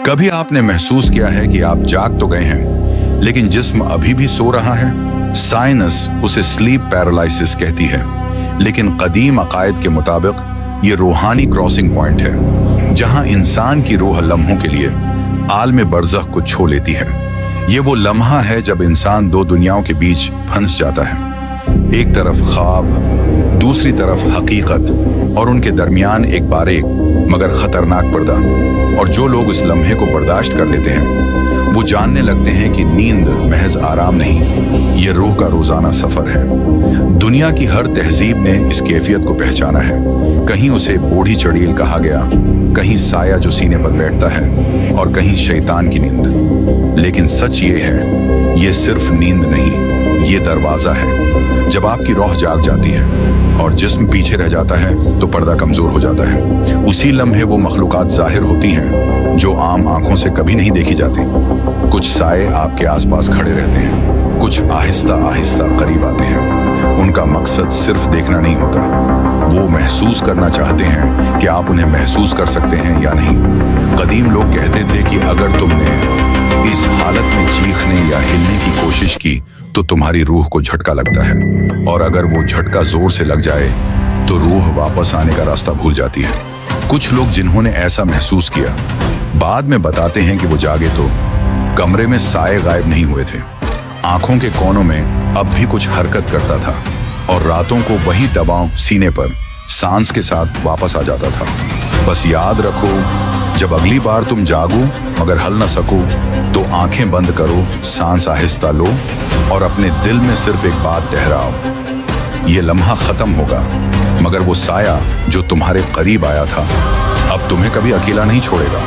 कभी आपने महसूस किया है कि आप जाग तो गए हैं, लेकिन जिस्म अभी भी सो रहा है? साइंस उसे स्लीप पैरालिसिस कहती है, लेकिन कदीम अकायद के मुताबिक ये रूहानी क्रॉसिंग पॉइंट है, जहां इंसान की रूह लम्हों के लिए आलम बरज़ख को छू लेती है। ये वो लम्हा है जब इंसान दो दुनियाओं के बीच फंस जाता है, एक तरफ ख्वाब, दूसरी तरफ हकीकत, और उनके दरमियान एक बारीक मगर खतरनाक पर्दा। और जो लोग इस लम्हे को बर्दाश्त कर लेते हैं, वो जानने लगते हैं कि नींद महज आराम नहीं, ये रूह का रोजाना सफर है। दुनिया की हर तहजीब ने इस कैफियत को पहचाना है। कहीं उसे बूढ़ी चड़ील कहा गया, कहीं साया जो सीने पर बैठता है, और कहीं शैतान की नींद। लेकिन सच ये है, ये सिर्फ नींद नहीं, ये दरवाजा है। जब आपकी रूह जाग जाती है और जिस्म पीछे रह जाता है, तो पर्दा कमजोर हो जाता है। उसी लम्हे वो मखलूकात जाहिर होती हैं जो आम आंखों से कभी नहीं देखी जाती। कुछ साए आपके आसपास खड़े रहते हैं, कुछ आहिस्ता आहिस्ता करीब आते हैं। उनका मकसद सिर्फ देखना नहीं होता, वो महसूस करना चाहते हैं कि आप उन्हें महसूस कर सकते हैं या नहीं। कदीम लोग कहते थे कि अगर तुमने इस हालत में चीखने या हिलने की कोशिश की तो तुम्हारी रूह को झटका लगता है, और अगर वो झटका जोर से लग जाए तो रूह वापस आने का रास्ता भूल जाती है। कुछ लोग जिन्होंने ऐसा महसूस किया बाद में बताते हैं कि वो जागे तो कमरे में साए गायब नहीं हुए थे, आंखों के कोनों में अब भी कुछ हरकत करता था, और रातों को वही दबाव सीने पर सांस के साथ वापस आ जाता था। बस याद रखो, जब अगली बार तुम जागो मगर हल न सको, तो आंखें बंद करो, सांस आहिस्ता लो, और अपने दिल में सिर्फ एक बात दोहराओ, ये लम्हा खत्म होगा, मगर वो साया जो तुम्हारे करीब आया था अब तुम्हें कभी अकेला नहीं छोड़ेगा।